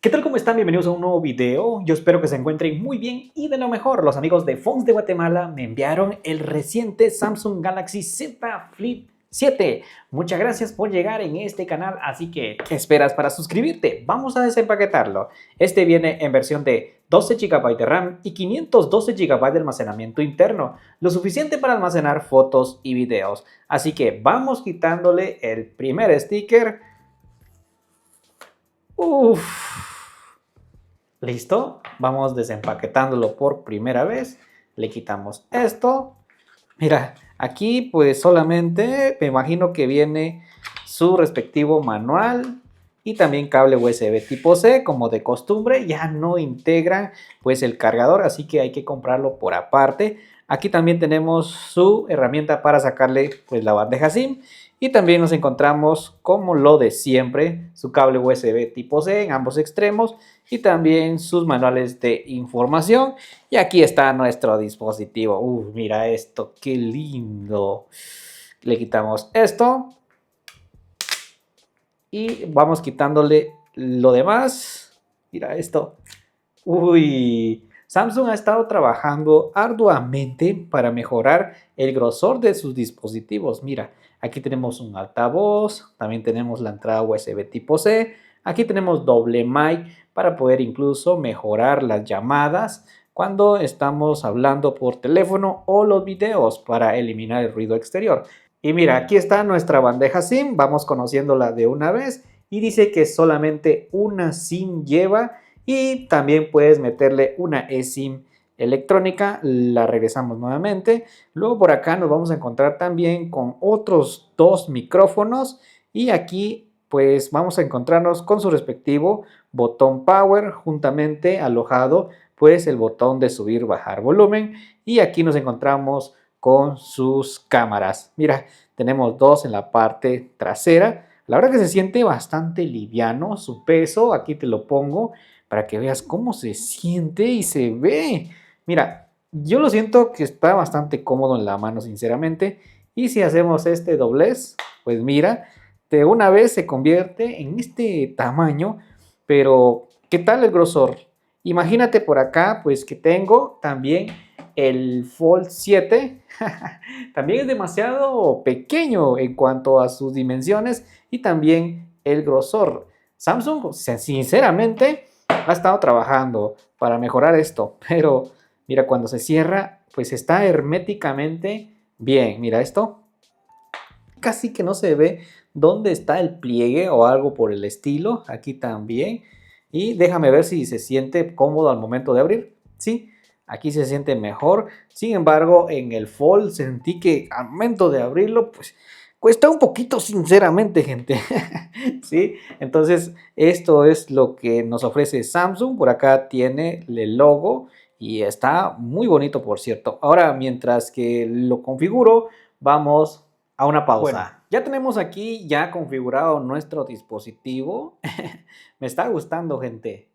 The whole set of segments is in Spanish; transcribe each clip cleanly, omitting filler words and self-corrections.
¿Qué tal? ¿Cómo están? Bienvenidos a un nuevo video. Yo espero que se encuentren muy bien y de lo mejor. Los amigos de Phones de Guatemala me enviaron el reciente Samsung Galaxy Z Flip 7. Muchas gracias por llegar en este canal, así que ¿qué esperas para suscribirte? Vamos a desempaquetarlo. Este viene en versión de 12 GB de RAM y 512 GB de almacenamiento interno, lo suficiente para almacenar fotos y videos. Así que vamos quitándole el primer sticker. Listo, vamos desempaquetándolo por primera vez. Le quitamos esto. Mira, aquí pues solamente me imagino que viene su respectivo manual y también cable USB tipo C, como de costumbre. Ya no integran pues el cargador, así que hay que comprarlo por aparte. Aquí también tenemos su herramienta para sacarle pues la bandeja SIM. Y también nos encontramos, como lo de siempre, su cable USB tipo C en ambos extremos y también sus manuales de información. Y aquí está nuestro dispositivo. Mira esto, qué lindo. Le quitamos esto y vamos quitándole lo demás. Mira esto. Samsung ha estado trabajando arduamente para mejorar el grosor de sus dispositivos. Mira, aquí tenemos un altavoz, también tenemos la entrada USB tipo C, aquí tenemos doble mic para poder incluso mejorar las llamadas cuando estamos hablando por teléfono o los videos para eliminar el ruido exterior. Y mira, aquí está nuestra bandeja SIM, vamos conociéndola de una vez y dice que solamente una SIM lleva. Y también puedes meterle una eSIM electrónica, la regresamos nuevamente. Luego por acá nos vamos a encontrar también con otros dos micrófonos y aquí pues vamos a encontrarnos con su respectivo botón power juntamente alojado pues el botón de subir bajar volumen y aquí nos encontramos con sus cámaras. Mira, tenemos dos en la parte trasera. La verdad que se siente bastante liviano su peso, aquí te lo pongo para que veas cómo se siente y se ve. Mira, yo lo siento que está bastante cómodo en la mano, sinceramente. Y si hacemos este doblez, pues mira, de una vez se convierte en este tamaño. Pero, ¿qué tal el grosor? Imagínate por acá, pues que tengo también el Fold 7. También es demasiado pequeño en cuanto a sus dimensiones y también el grosor. Samsung, sinceramente, ha estado trabajando para mejorar esto, pero mira, cuando se cierra, pues está herméticamente bien. Mira esto, casi que no se ve dónde está el pliegue o algo por el estilo. Aquí también. Y déjame ver si se siente cómodo al momento de abrir. Sí, aquí se siente mejor. Sin embargo, en el Fold sentí que al momento de abrirlo, pues cuesta un poquito, sinceramente, gente. Sí, entonces esto es lo que nos ofrece Samsung. Por acá tiene el logo y está muy bonito, por cierto. Ahora, mientras que lo configuro, vamos a una pausa. Bueno, ya tenemos aquí ya configurado nuestro dispositivo. Me está gustando, gente.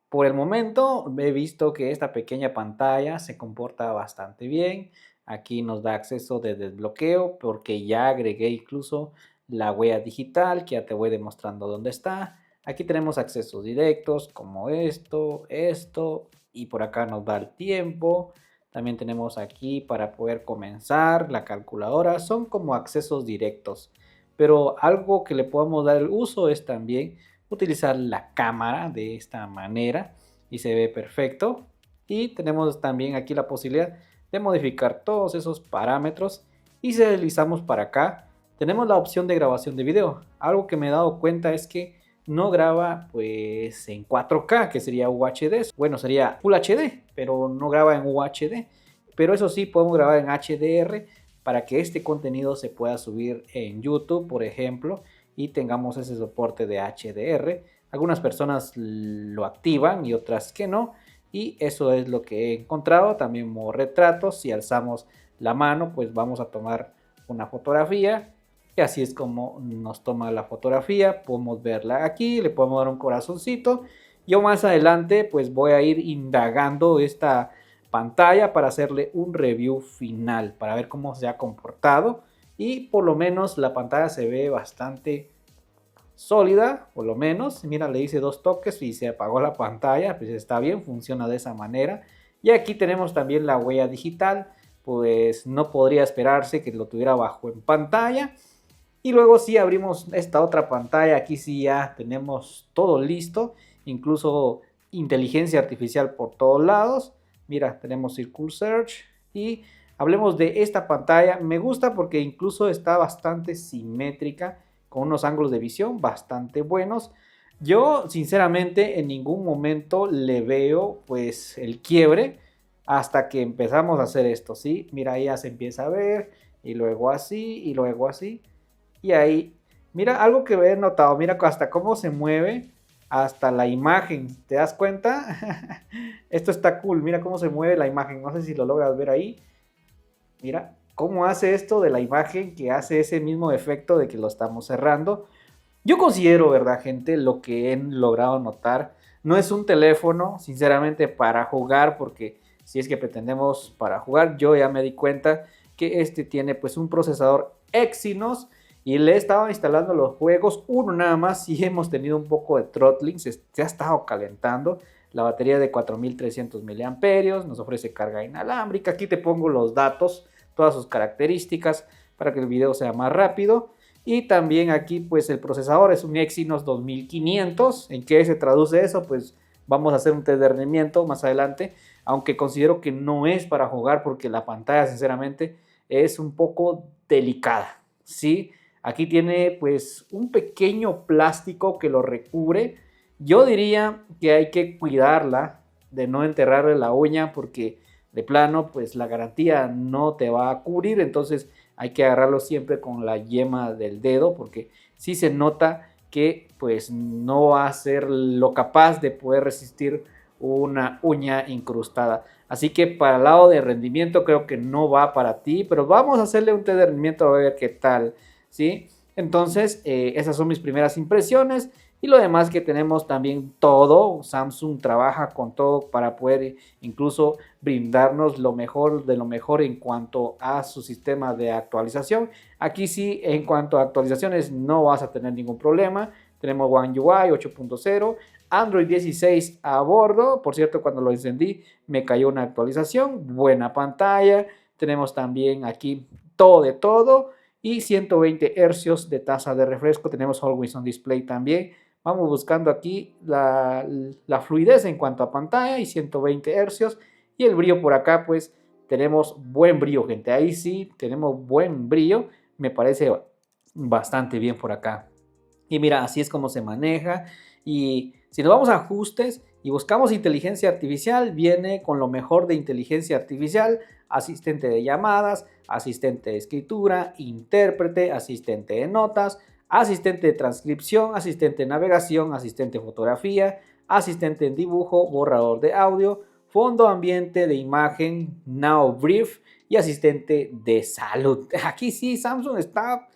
Por el momento he visto que esta pequeña pantalla se comporta bastante bien. Aquí nos da acceso de desbloqueo porque ya agregué incluso la huella digital que ya te voy demostrando dónde está. Aquí tenemos accesos directos como esto y por acá nos da el tiempo. También tenemos aquí para poder comenzar la calculadora. Son como accesos directos. Pero algo que le podemos dar el uso es también utilizar la cámara de esta manera y se ve perfecto. Y tenemos también aquí la posibilidad de modificar todos esos parámetros y si deslizamos para acá tenemos la opción de grabación de video. Algo que me he dado cuenta es que no graba pues en 4K, que sería UHD. Bueno, sería Full HD, pero no graba en UHD. Pero eso sí, podemos grabar en HDR para que este contenido se pueda subir en YouTube, por ejemplo, y tengamos ese soporte de HDR. Algunas personas lo activan y otras que no. Y eso es lo que he encontrado. También modo retrato. Si alzamos la mano, pues vamos a tomar una fotografía. Y así es como nos toma la fotografía. Podemos verla aquí. Le podemos dar un corazoncito. Yo más adelante pues voy a ir indagando esta pantalla para hacerle un review final. Para ver cómo se ha comportado. Y por lo menos la pantalla se ve bastante sólida, por lo menos. Mira, le hice 2 toques y se apagó la pantalla, pues está bien, funciona de esa manera. Y aquí tenemos también la huella digital, pues no podría esperarse que lo tuviera abajo en pantalla. Y luego si abrimos esta otra pantalla, aquí sí ya tenemos todo listo, incluso inteligencia artificial por todos lados. Mira, tenemos Circle Search y hablemos de esta pantalla. Me gusta porque incluso está bastante simétrica, con unos ángulos de visión bastante buenos. Yo sinceramente en ningún momento le veo pues el quiebre hasta que empezamos a hacer esto, ¿sí? Mira, ahí ya se empieza a ver y luego así y luego así. Y ahí, mira algo que he notado, mira hasta cómo se mueve hasta la imagen, ¿te das cuenta? Esto está cool, mira cómo se mueve la imagen, no sé si lo logras ver ahí. Mira cómo hace esto de la imagen, que hace ese mismo efecto de que lo estamos cerrando. Yo considero, ¿verdad, gente? Lo que he logrado notar, no es un teléfono, sinceramente, para jugar, porque si es que pretendemos para jugar, yo ya me di cuenta que este tiene pues un procesador Exynos y le he estado instalando los juegos, uno nada más, y hemos tenido un poco de throttling, se ha estado calentando. La batería de 4300 miliamperios, nos ofrece carga inalámbrica. Aquí te pongo los datos, todas sus características para que el video sea más rápido. Y también aquí pues el procesador es un Exynos 2500. ¿En qué se traduce eso? Pues vamos a hacer un test de rendimiento más adelante, aunque considero que no es para jugar porque la pantalla sinceramente es un poco delicada, ¿sí? Aquí tiene pues un pequeño plástico que lo recubre. Yo diría que hay que cuidarla de no enterrarle la uña porque de plano pues la garantía no te va a cubrir, entonces hay que agarrarlo siempre con la yema del dedo porque sí se nota que pues no va a ser lo capaz de poder resistir una uña incrustada. Así que para el lado de rendimiento creo que no va para ti, pero vamos a hacerle un test de rendimiento a ver qué tal, ¿sí? Entonces, esas son mis primeras impresiones. Y lo demás que tenemos también todo, Samsung trabaja con todo para poder incluso brindarnos lo mejor de lo mejor en cuanto a su sistema de actualización. Aquí sí, en cuanto a actualizaciones no vas a tener ningún problema. Tenemos One UI 8.0, Android 16 a bordo. Por cierto, cuando lo encendí me cayó una actualización, buena pantalla. Tenemos también aquí todo de todo y 120 Hz de tasa de refresco. Tenemos Always On Display también. Vamos buscando aquí la fluidez en cuanto a pantalla y 120 Hz. Y el brillo por acá, pues tenemos buen brillo, gente. Ahí sí tenemos buen brillo. Me parece bastante bien por acá. Y mira, así es como se maneja. Y si nos vamos a ajustes y buscamos inteligencia artificial, viene con lo mejor de inteligencia artificial: asistente de llamadas, asistente de escritura, intérprete, asistente de notas, asistente de transcripción, asistente de navegación, asistente de fotografía, asistente en dibujo, borrador de audio, fondo ambiente de imagen, Now Brief y asistente de salud. Aquí sí, Samsung está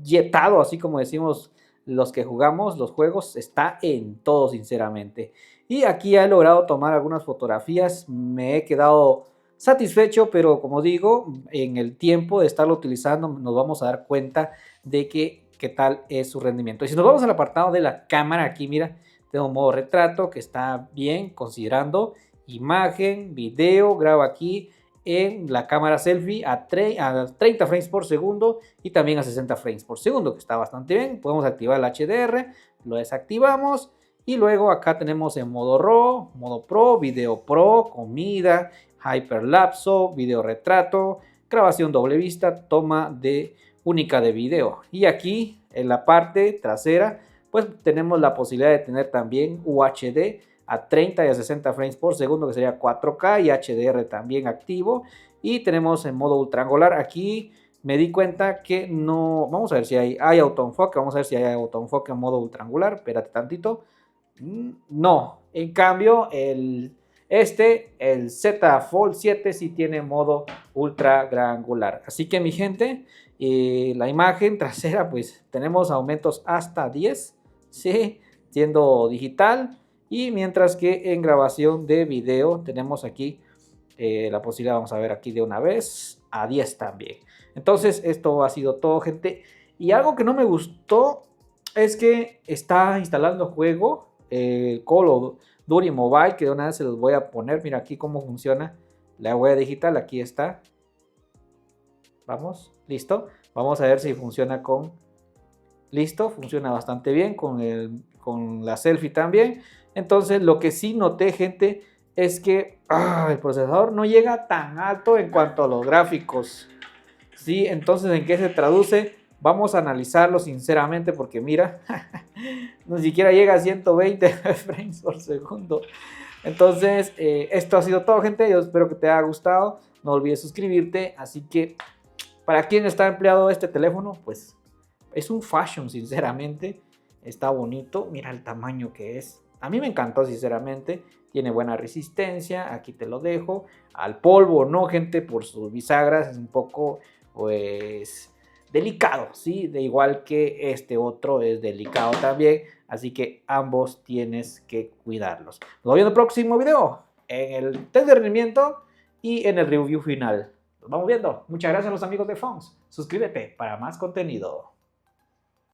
yetado, así como decimos los que jugamos los juegos, está en todo sinceramente. Y aquí he logrado tomar algunas fotografías, me he quedado satisfecho, pero como digo, en el tiempo de estarlo utilizando nos vamos a dar cuenta de qué tal es su rendimiento. Y si nos vamos al apartado de la cámara, aquí mira, tengo modo retrato que está bien considerando imagen, video, grabo aquí en la cámara selfie a 30 frames por segundo y también a 60 frames por segundo, que está bastante bien. Podemos activar el HDR, lo desactivamos y luego acá tenemos en modo RAW, modo Pro, video Pro, comida, hyperlapso, video retrato, grabación doble vista, toma de única de video. Y aquí en la parte trasera pues tenemos la posibilidad de tener también UHD a 30 y a 60 frames por segundo, que sería 4K, y HDR también activo. Y tenemos en modo ultraangular. Aquí me di cuenta que no, vamos a ver si hay autoenfoque, vamos a ver si hay autoenfoque en modo ultraangular. Espérate tantito. No, en cambio el Z Fold 7 sí tiene modo ultra gran angular. Así que mi gente, la imagen trasera pues tenemos aumentos hasta 10, ¿sí? Siendo digital. Y mientras que en grabación de video tenemos aquí la posibilidad, vamos a ver aquí de una vez, a 10 también. Entonces esto ha sido todo, gente. Y algo que no me gustó es que está instalando juego, el Call of Duty Mobile, que de una vez se los voy a poner. Mira aquí cómo funciona la huella digital, aquí está. Vamos, listo. Vamos a ver si funciona con... Listo, funciona bastante bien con la selfie también. Entonces, lo que sí noté, gente, es que el procesador no llega tan alto en cuanto a los gráficos. Sí, entonces, ¿en qué se traduce? Vamos a analizarlo sinceramente porque mira, ni siquiera llega a 120 frames por segundo. Entonces, esto ha sido todo, gente. Yo espero que te haya gustado. No olvides suscribirte. Así que, ¿para quién está empleado este teléfono? Pues es un fashion, sinceramente. Está bonito. Mira el tamaño que es. A mí me encantó, sinceramente. Tiene buena resistencia. Aquí te lo dejo. Al polvo, no, gente, por sus bisagras. Es un poco, pues, delicado, ¿sí? De igual que este otro es delicado también. Así que ambos tienes que cuidarlos. Nos vemos en el próximo video. En el test de rendimiento y en el review final. Nos vamos viendo. Muchas gracias a los amigos de Phones. Suscríbete para más contenido.